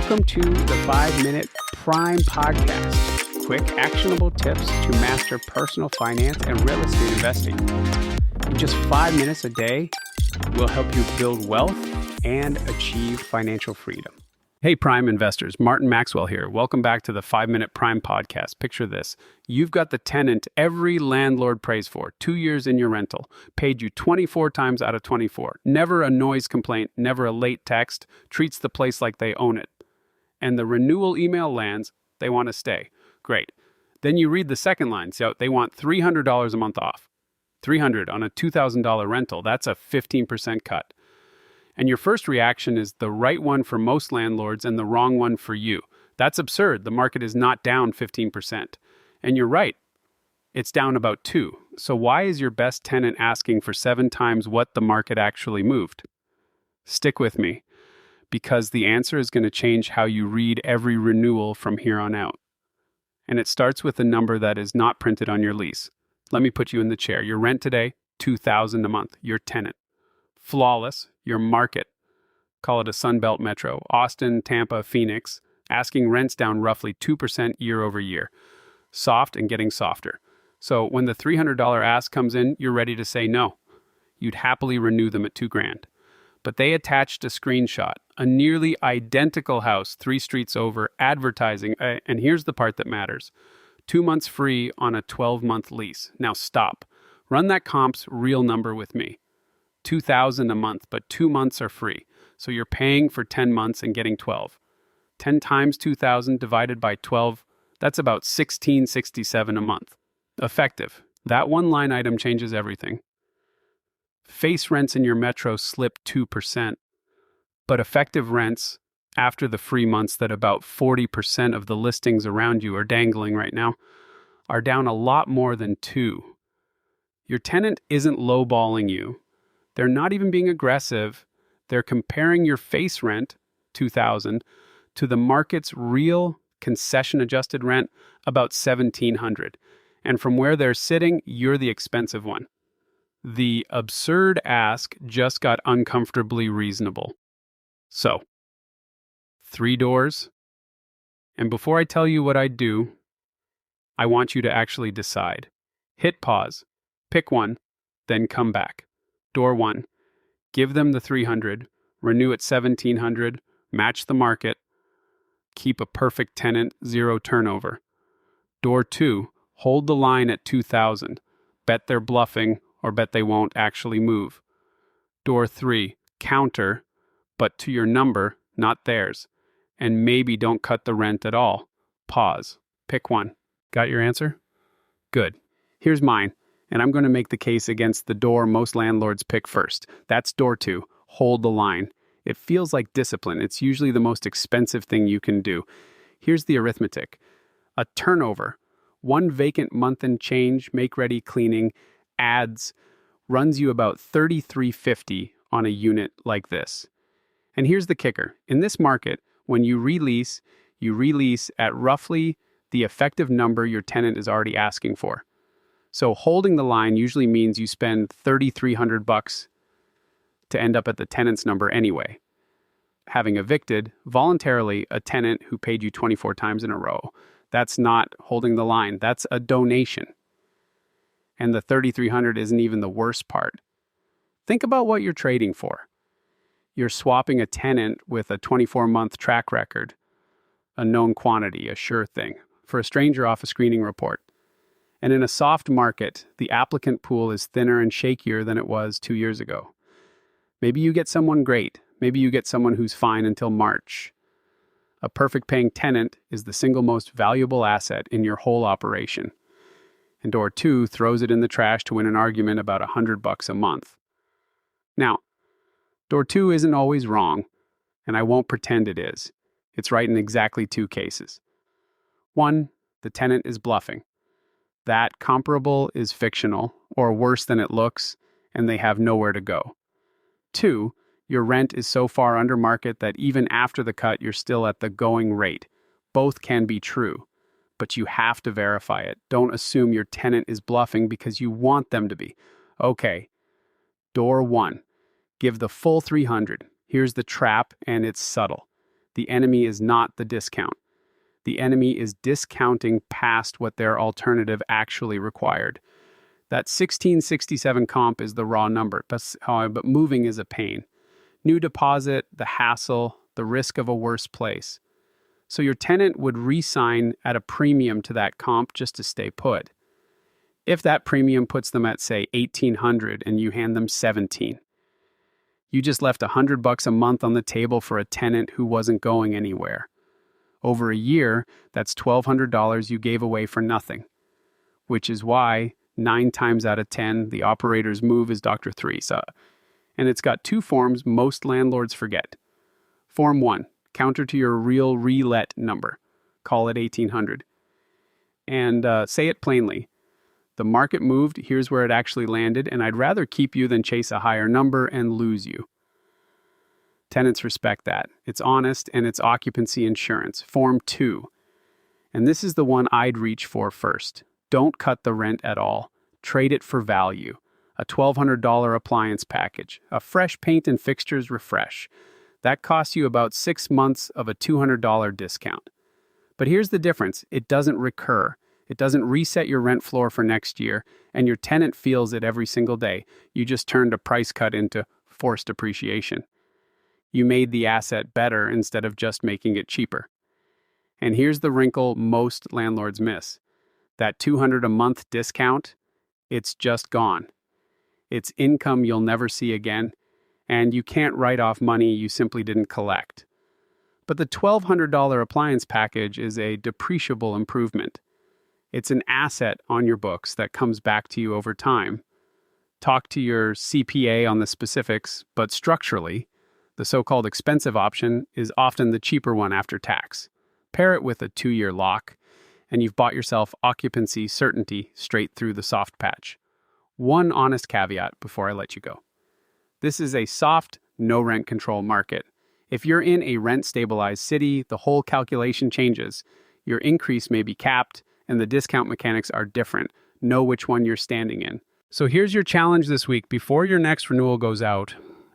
Welcome to the 5-Minute Prime Podcast. Quick, actionable tips to master personal finance and real estate investing. In just 5 minutes a day, we'll help you build wealth and achieve financial freedom. Hey, Prime investors, Martin Maxwell here. Welcome back to the 5-Minute Prime Podcast. Picture this. You've got the tenant every landlord prays for, 2 years in your rental, paid you 24 times out of 24, never a noise complaint, never a late text, treats the place like they own it. And the renewal email lands, they want to stay. Great. Then you read the second line. So they want $300 a month off. $300 on a $2,000 rental. That's a 15% cut. And your first reaction is the right one for most landlords and the wrong one for you. That's absurd. The market is not down 15%. And you're right. It's down about 2. So why is your best tenant asking for 7 times what the market actually moved? Stick with me, because the answer is going to change how you read every renewal from here on out. And it starts with a number that is not printed on your lease. Let me put you in the chair. Your rent today, $2,000 a month. Your tenant. Flawless, your market, call it a Sunbelt metro, Austin, Tampa, Phoenix, asking rents down roughly 2% year over year. Soft and getting softer. So when the $300 ask comes in, you're ready to say no. You'd happily renew them at $2,000. But they attached a screenshot, a nearly identical house 3 streets over, advertising, and here's the part that matters. 2 months free on a 12-month lease. Now stop. Run that comp's real number with me. $2,000 a month, but 2 months are free. So you're paying for 10 months and getting 12. 10 times 2,000 divided by 12, that's about $1,667 a month. Effective. That one line item changes everything. Face rents in your metro slip 2%, but effective rents after the free months that about 40% of the listings around you are dangling right now are down a lot more than 2. Your tenant isn't lowballing you. They're not even being aggressive. They're comparing your face rent, $2,000, to the market's real concession-adjusted rent, about $1,700. And from where they're sitting, you're the expensive one. The absurd ask just got uncomfortably reasonable. So, 3 doors. And before I tell you what I'd do, I want you to actually decide. Hit pause, pick one, then come back. Door 1, give them the $300, renew at $1,700, match the market, keep a perfect tenant, 0 turnover. Door 2, hold the line at $2,000, bet they're bluffing or bet they won't actually move. Door 3, counter, but to your number, not theirs, and maybe don't cut the rent at all. Pause, pick one. Got your answer? Good. Here's mine. And I'm going to make the case against the door most landlords pick first. That's door 2, hold the line. It feels like discipline. It's usually the most expensive thing you can do. Here's the arithmetic. A turnover, 1 vacant month and change, make-ready cleaning, ads, runs you about $3,350 on a unit like this. And here's the kicker. In this market, when you release at roughly the effective number your tenant is already asking for. So holding the line usually means you spend $3,300 to end up at the tenant's number anyway. Having evicted voluntarily a tenant who paid you 24 times in a row, that's not holding the line. That's a donation. And the $3,300 isn't even the worst part. Think about what you're trading for. You're swapping a tenant with a 24-month track record, a known quantity, a sure thing, for a stranger off a screening report. And in a soft market, the applicant pool is thinner and shakier than it was 2 years ago. Maybe you get someone great. Maybe you get someone who's fine until March. A perfect paying tenant is the single most valuable asset in your whole operation. And door 2 throws it in the trash to win an argument about $100 a month. Now, door 2 isn't always wrong, and I won't pretend it is. It's right in exactly 2 cases. 1, the tenant is bluffing. That comparable is fictional, or worse than it looks, and they have nowhere to go. 2, your rent is so far under market that even after the cut, you're still at the going rate. Both can be true, but you have to verify it. Don't assume your tenant is bluffing because you want them to be. Okay, door 1, give the full $300. Here's the trap, and it's subtle. The enemy is not the discount. The enemy is discounting past what their alternative actually required. That 1667 comp is the raw number, but moving is a pain. New deposit, the hassle, the risk of a worse place. So your tenant would re-sign at a premium to that comp just to stay put. If that premium puts them at, say, $1,800 and you hand them $17, you just left $100 a month on the table for a tenant who wasn't going anywhere. Over a year, that's $1,200 you gave away for nothing, which is why 9 times out of 10, the operator's move is Dr. 3. And it's got 2 forms most landlords forget. Form 1, counter to your real relet number. Call it $1,800. And say it plainly. The market moved, here's where it actually landed, and I'd rather keep you than chase a higher number and lose you. Tenants respect that. It's honest and it's occupancy insurance. Form 2. And this is the one I'd reach for first. Don't cut the rent at all. Trade it for value. A $1,200 appliance package. A fresh paint and fixtures refresh. That costs you about 6 months of a $200 discount. But here's the difference. It doesn't recur. It doesn't reset your rent floor for next year, and your tenant feels it every single day. You just turned a price cut into forced appreciation. You made the asset better instead of just making it cheaper. And here's the wrinkle most landlords miss. That $200 a month discount, it's just gone. It's income you'll never see again, and you can't write off money you simply didn't collect. But the $1,200 appliance package is a depreciable improvement. It's an asset on your books that comes back to you over time. Talk to your CPA on the specifics, but structurally, the so-called expensive option is often the cheaper one after tax. Pair it with a 2-year lock, and you've bought yourself occupancy certainty straight through the soft patch. One honest caveat before I let you go. This is a soft, no rent control market. If you're in a rent-stabilized city, the whole calculation changes. Your increase may be capped, and the discount mechanics are different. Know which one you're standing in. So here's your challenge this week. Before your next renewal goes out,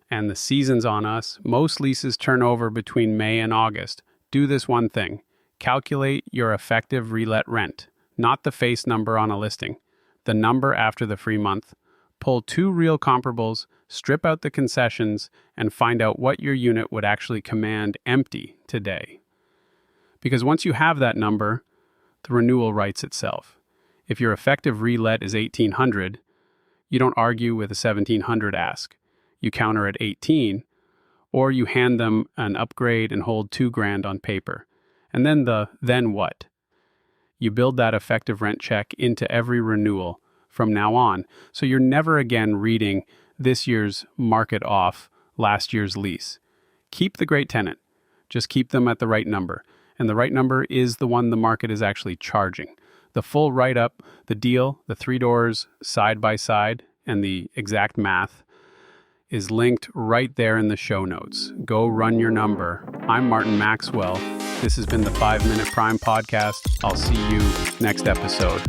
and the season's on us, most leases turn over between May and August. Do this one thing. Calculate your effective relet rent, not the face number on a listing, the number after the free month. Pull 2 real comparables, strip out the concessions, and find out what your unit would actually command empty today. Because once you have that number, the renewal writes itself. If your effective relet is $1,800, you don't argue with a $1,700 ask. You counter at $1,800, or you hand them an upgrade and hold $2,000 on paper. And then what? You build that effective rent check into every renewal from now on, so you're never again reading this year's market off last year's lease. Keep the great tenant. Just keep them at the right number. And the right number is the one the market is actually charging. The full write-up, the deal, the 3 doors side by side, and the exact math is linked right there in the show notes. Go run your number. I'm Martin Maxwell. This has been the 5 Minute Prime Podcast. I'll see you next episode.